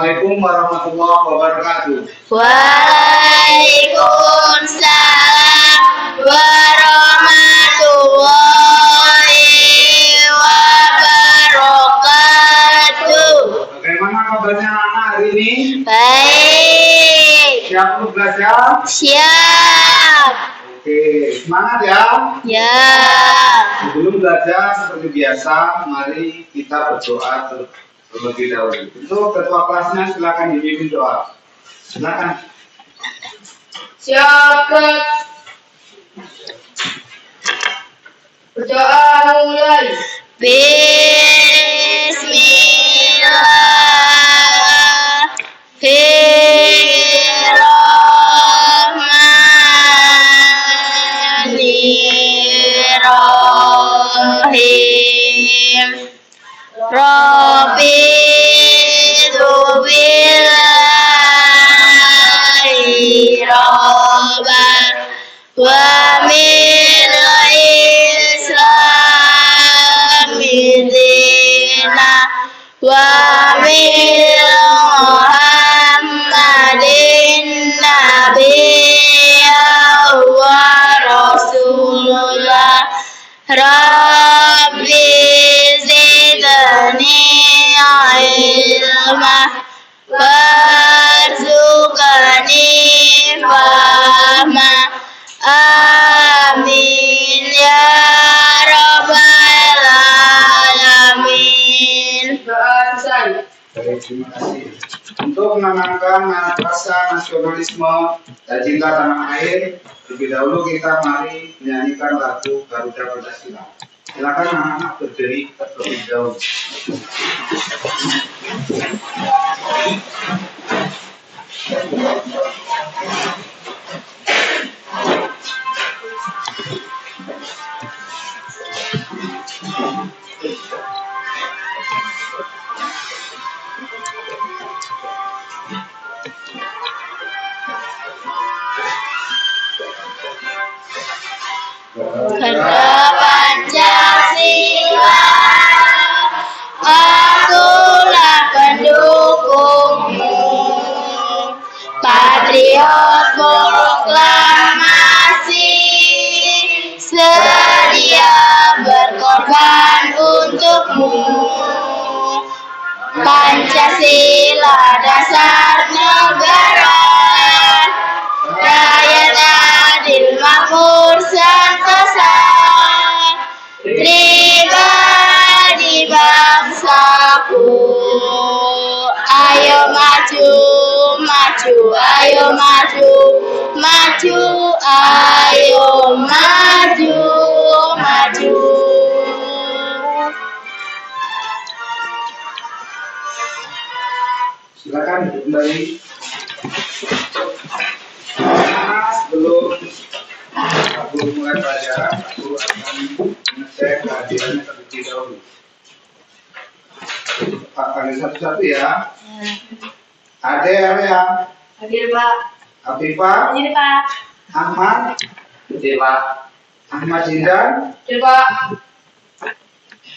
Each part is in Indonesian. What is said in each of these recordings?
Assalamualaikum warahmatullahi wabarakatuh. Waalaikumsalam warahmatullahi wabarakatuh. Bagaimana kabarnya anak hari ini? Baik. Siap untuk belajar? Siap. Oke, semangat ya. Ya. Sebelum belajar seperti biasa, mari kita berdoa terlebih dahulu. Untuk ketua kelasnya silakan dipimpin doa. Silakan. Siap. Berdoa mulai. Bismillahirrahmanirrahim. Rabbi dubillahi rabban wa min islami dina wa min muhammadin nabiyya wa rasulullah. Rabbi zidni ilma warzuqni fahma. Amin ya rabbal alamin. Bahasa. Terima kasih. Untuk menanamkan rasa nasionalisme dan cinta tanah air, lebih dahulu kita mari menyanyikan lagu Garuda Pancasila. Silakan anak-anak berdiri terlebih dahulu. Garuda Pancasila, akulah pendukungmu, patriot proklamasi, sedia berkorban untukmu. Pancasila dasar negara, rakyat adil makmur sentosa, pribadi bangsaku. Ayo maju, maju, ayo maju, maju, ayo maju, maju. Silakan kembali. Sebelum aku mulai pelajaran, aku akan mengecek kehadirannya terlebih dahulu. Pak panggil satu-satu ya. Ade Area, Hadir Pak. Afifah, Hadir Pak. Ahmad, Hadir Pak. Ahmad Zindan, Hadir Pak.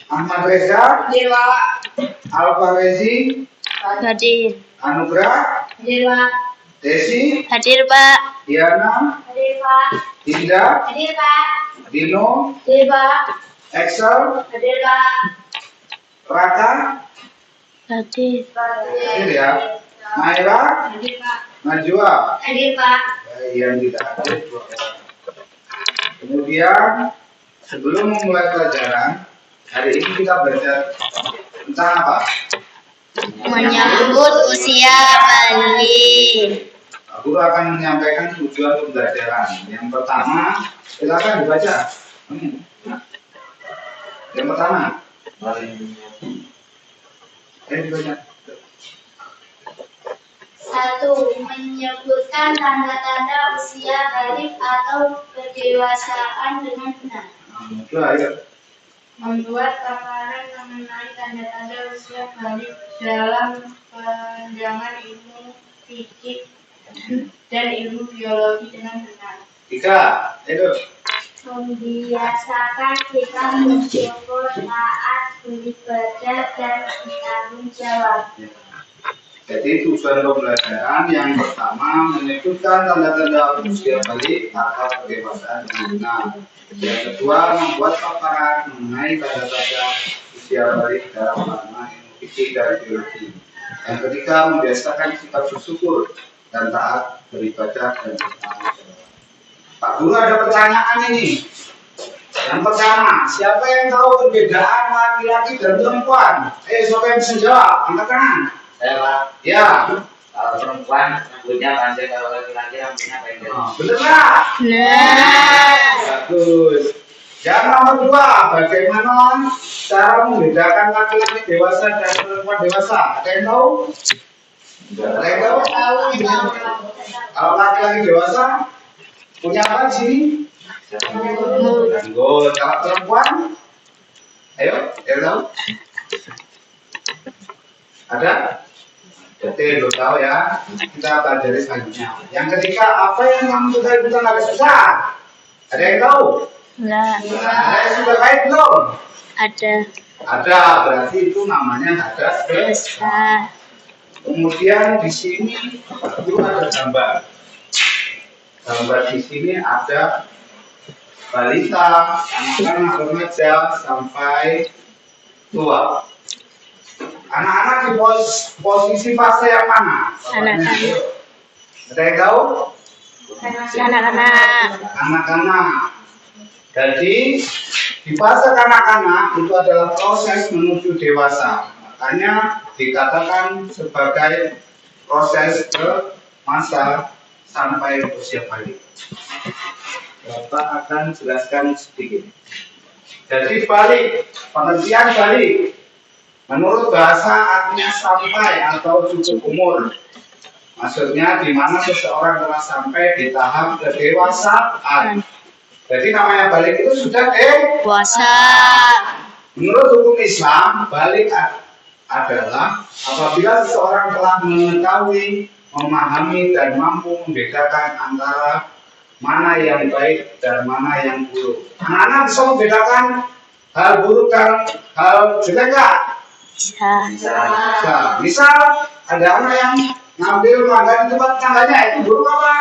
Ahmad Reza, Hadir Pak. Alfa Rezi, Hadir. Anugrah, Hadir Pak. Desi, Hadir Pak. Diana, Hadir Pak. Dinda, Hadir Pak. Dino, Hadir Pak. Excel, Hadir Pak. Raka, Hadir. hadir ya. Naira, Hadir Pak. Najwa, Hadir Pak. yang tidak hadir. Kemudian sebelum memulai pelajaran, hari ini kita belajar tentang apa? Menyambut usia balik. Guru akan menyampaikan tujuan pembelajaran. Yang pertama, silakan dibaca. Yang pertama, dibaca. 1. Menyebutkan tanda-tanda usia balik atau kedewasaan dengan benar. Nah, ayo. Membuat gambaran mengenai tanda-tanda usia balik dalam pandangan ilmu fisik dan ilmu biologi dengan benar. 3, ayo. Membiasakan kita bersyukur, taat, beribadah, dan bertanggung jawab. Jadi tujuan pembelajaran yang pertama menyebutkan tanda-tanda usia balik atau kedewasaan anak. Yang kedua membuat paparan mengenai tanda-tanda usia balik dalam makna ilmu fisik dan biologi. Yang ketiga membiasakan sikap bersyukur dan taat beribadah dan bertanggung jawab. Pak Guru ada pertanyaan ini. Yang pertama, siapa yang tahu perbedaan laki-laki dan perempuan? Siapa yang bisa jawab? Angkat tangan. Saya Pak, Ya. kalau perempuan rambutnya panjang, kalau laki-laki rambutnya pendek. Betul nggak? Nah. Bagus. Yang nomor dua, bagaimana cara membedakan laki-laki dewasa dan perempuan dewasa? Ada yang tahu? Ada yang tahu? Kalau laki-laki dewasa punya apa di sini? Janggut. Kalau perempuan, ayo, yang tahu? Ada? Jadi lo tahu ya, kita pelajari selanjutnya. Yang ketiga, apa yang kamu sudah ikutan agak susah? Ada yang tahu? Nah. Ada yang sudah baik belum? Ada. Ada, berarti itu namanya hadas Besar. Kemudian di sini itu ada gambar. Gambar di sini ada balita, anak-anak remaja sampai tua. Anak-anak di posisi fase yang mana? Anak-anak. Ada yang tahu? Anak-anak. Anak-anak. Jadi di fase kanak-kanak itu adalah proses menuju dewasa. Makanya dikatakan sebagai proses ke masa sampai usia balik. Bapak akan jelaskan sedikit. Jadi balik, pengertian balik. Menurut bahasa artinya sampai atau cukup umur. Maksudnya di mana seseorang telah sampai di tahap kedewasaan. Jadi namanya balik itu sudah Puasa. Menurut hukum Islam, balik adalah apabila seseorang telah mengetahui, memahami dan mampu membedakan antara mana yang baik dan mana yang buruk. Anak-anak bisa membedakan hal buruk dan hal jelek nggak? Bisa. Nah, misal ada anak yang ngambil mangga di tempat tangganya, itu buruk apa?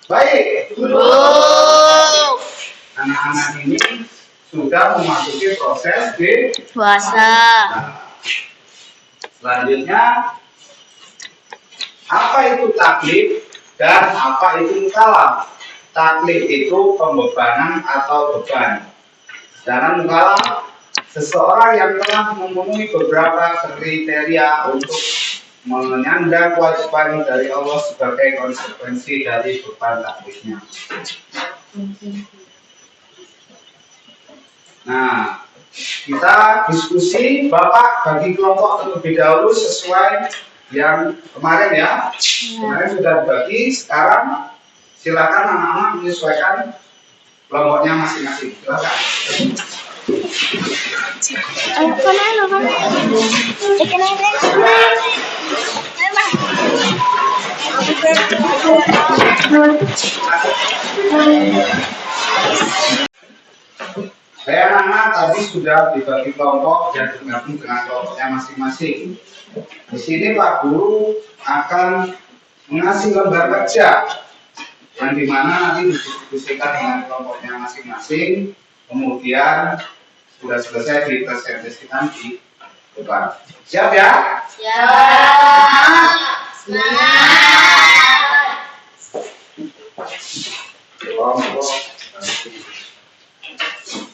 Baik. Buruk. Anak-anak ini sudah memasuki proses Puasa. Selanjutnya, apa itu taklid dan apa itu mukalaf? Taklid itu pembebanan atau beban. Sedangkan mukalaf seseorang yang telah memenuhi beberapa kriteria untuk menyandang kewajiban dari Allah sebagai konsekuensi dari beban taklidnya. Nah, kita diskusi Bapak bagi kelompok terlebih dahulu sesuai yang kemarin ya. Kemarin sudah dibagi, sekarang silakan anak-anak menyesuaikan kelompoknya masing-masing. Silakan. Ayo kemana? Anak-anak tadi sudah dibagi kelompok dan tergabung dengan kelompoknya masing-masing. Di sini Pak Guru akan mengasih lembar kerja yang dimana nanti didiskusikan dengan kelompoknya masing-masing. Kemudian sudah selesai dipresentasikan di depan. Siap ya? Siap. Semangat. Kelompok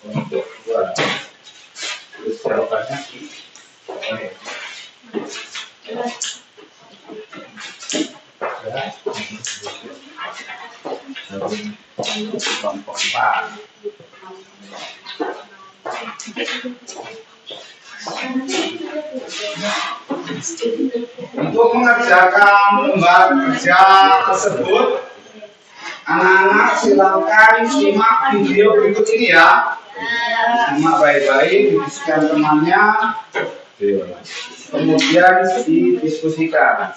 untuk dua. Terus jawabannya di kelompok 4. Untuk mengerjakan lembar kerja tersebut, anak-anak silakan simak video berikut ini ya. Simak baik-baik, diskusikan temannya, kemudian didiskusikan.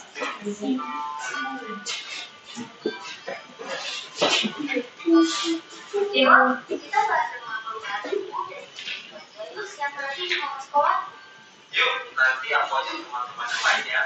Yuk, nanti aku ajak teman-teman yang lainnya.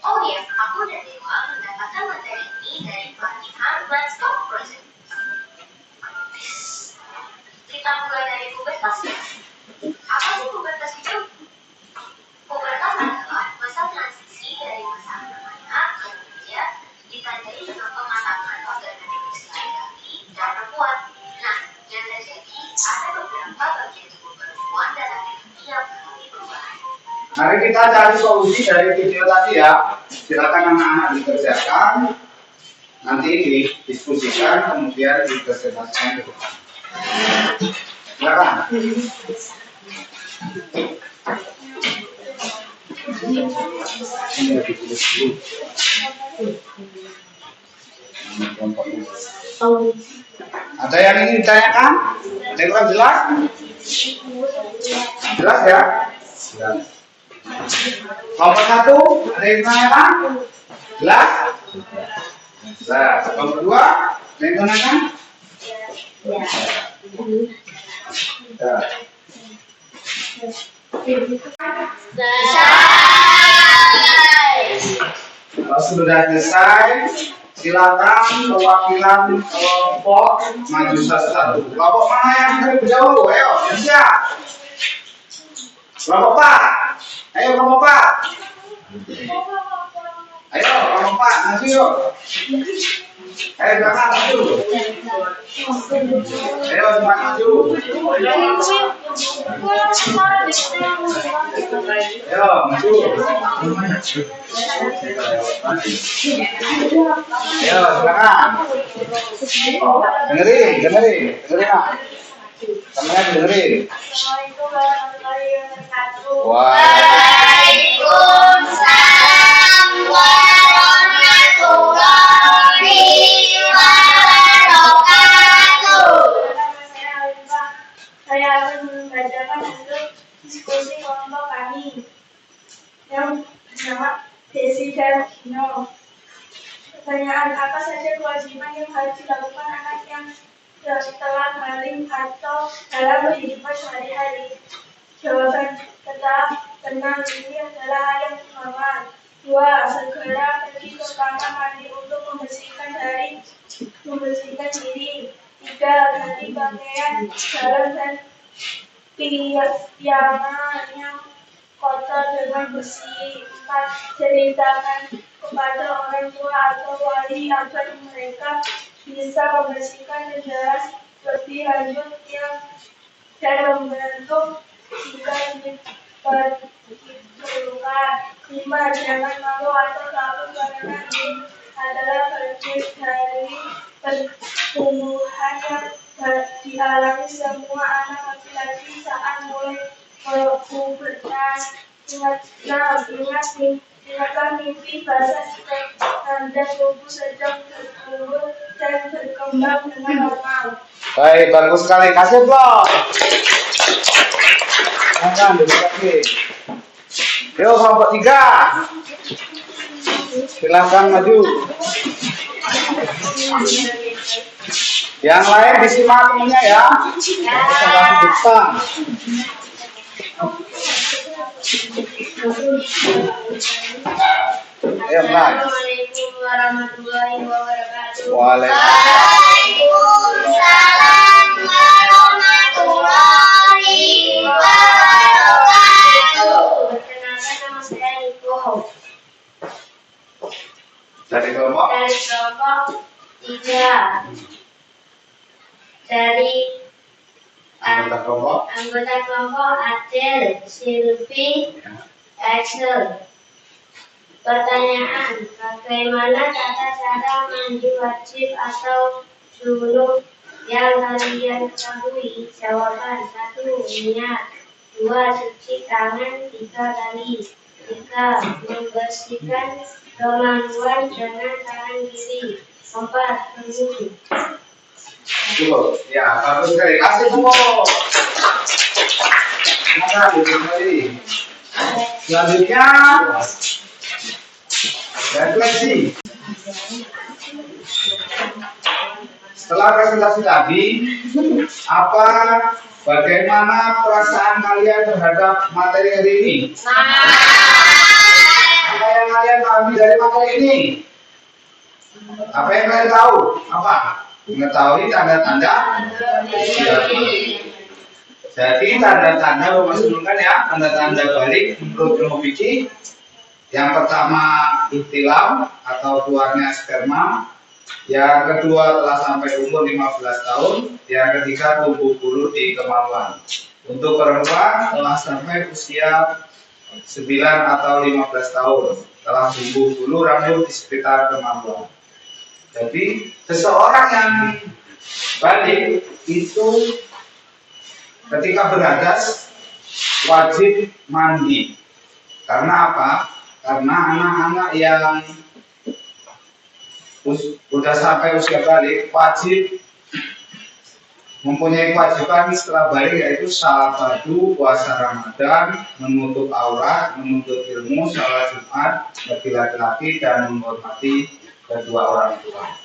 Oh ya, aku dan Dewa mendapatkan materi ini dari pelatihan Let's Talk Project. Kita mulai dari pubertas ya. Apa sih pubertas itu? Pubertas adalah masa transisi dari masa anak ke remaja, ditandai dengan pematangan organ reproduksi laki dan perempuan. Nah, yang terjadi ada beberapa bagian tubuh perempuan dan laki-laki yang mengalami perubahan. Mari kita cari solusi dari video tadi ya. Silakan anak-anak dikerjakan. Nanti didiskusikan, kemudian dipresentasikan ke depan. Silakan. Ada yang ingin ditanyakan? Ada yang kurang jelas? Jelas ya? Jelas. Nomor 1, ada yang ditanyakan? Jelas? Jelas. Nomor 2, ada yang ditanyakan? Ya. Kalau sudah selesai, silakan perwakilan kelompok maju satu-satu. Kelompok mana yang lebih jauh? Ayo, siap. Kelompok Pak. Ayo kelompok Pak. Ayo kelompok Pak, maju yuk. Ayo belakang maju. Ayo cepat maju. Ayo maju. Ayo silakan. Dengerin Pak. Semuanya dengerin. Waalaikumsalam warahmatullahi wabarakatuh. Saya akan membacakan untuk diskusi kelompok kami yang bernama Desi dan Gino. Pertanyaan, apa saja kewajiban yang harus dilakukan anak yang setelah maling atau dalam kehidupan sehari-hari? Jawaban tetap tenang, ini adalah hal yang normal. 2. Segera pergi ke kamar mandi untuk membersihkan diri. 3. Ganti pakaian dalam dan piyama yang kotor dengan bersih. 4. Ceritakan kepada orang tua atau wali agar mereka bisa membersihkan jelas lebih lanjut dan membantu jika diperlukan. 5. Jangan malu atau takut karena ini adalah bagian dari pertumbuhan yang dialami semua anak laki-laki saat mulai pubertas. Ingatlah mimpi bahasa dan tubuh sedang bertumbuh dan berkembang dengan normal. Baik, bagus sekali. Kasih blok. Silakan duduk. Yuk kelompok 3. Silakan maju. Yang lain disimak temennya ya. Sebelah depan. Ayo, Mas. Assalamualaikum warahmatullahi wabarakatuh. Waalaikumsalam warahmatullahi wabarakatuh. Perkenalkan, nama saya Niko Dari kelompok dari kelompok 3 dari anggota kelompok. anggota kelompok Adel, Silvi, Axel. Pertanyaan, bagaimana tata cara mandi wajib atau junub yang kalian ketahui? Jawaban 1. Niat. 2. Cuci tangan 3 kali. 3. Membersihkan kemaluan dengan tangan kiri. 4. Berwudu. Cukup. Ya, bagus sekali. Kasih tepuk. Silakan duduk kembali. Selanjutnya refleksi. Setelah presentasi tadi, bagaimana perasaan kalian terhadap materi hari ini? kami dari materi ini? Apa yang kalian tahu? Apa? Mengetahui tanda-tanda usia balik. Jadi tanda-tanda memasukkan ya, tanda-tanda balik menurut ilmu fikih. Yang pertama ihtilam atau keluarnya sperma. Yang kedua telah sampai umur 15 tahun. Yang ketiga tumbuh bulu di kemaluan. Untuk perempuan telah sampai usia 9 atau 15 tahun. Telah tumbuh bulu rambut di sekitar kemaluan. Jadi seseorang yang balik itu ketika berhadas wajib mandi. Karena apa? Karena anak-anak yang sudah sampai usia balik wajib mempunyai kewajiban setelah balik, yaitu salat fardu, puasa Ramadan, menutup aurat, menuntut ilmu, salat Jumat bagi laki-laki, dan menghormati kedua orang tua.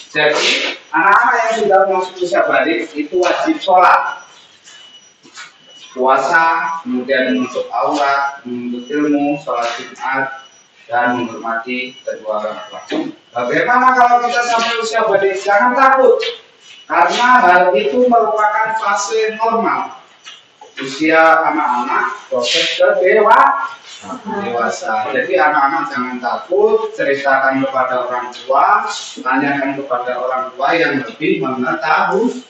Jadi anak-anak yang sudah masuk usia balik itu wajib sholat, puasa, kemudian menutup aurat, menuntut ilmu, sholat Jumat, dan menghormati kedua orang tua. Bagaimana kalau kita sampai usia balik? Jangan takut, karena hal itu merupakan fase normal usia anak-anak proses ke dewasa. Jadi anak-anak jangan takut, ceritakan kepada orang tua, tanyakan kepada orang tua yang lebih mengetahui.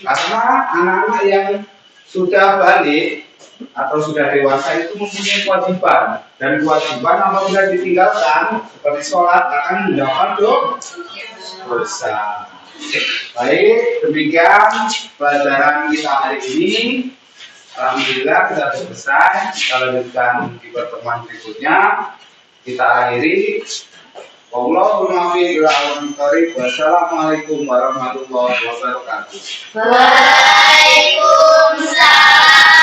Karena anak-anak yang sudah balik atau sudah dewasa itu mempunyai kewajiban, dan kewajiban apabila ditinggalkan seperti sholat akan mendapat dosa. Baik, demikian pelajaran kita hari ini. Alhamdulillah kita selesai. Kita lanjutkan di pertemuan berikutnya. Kita akhiri. Wassalamualaikum warahmatullahi wabarakatuh. Waalaikumsalam.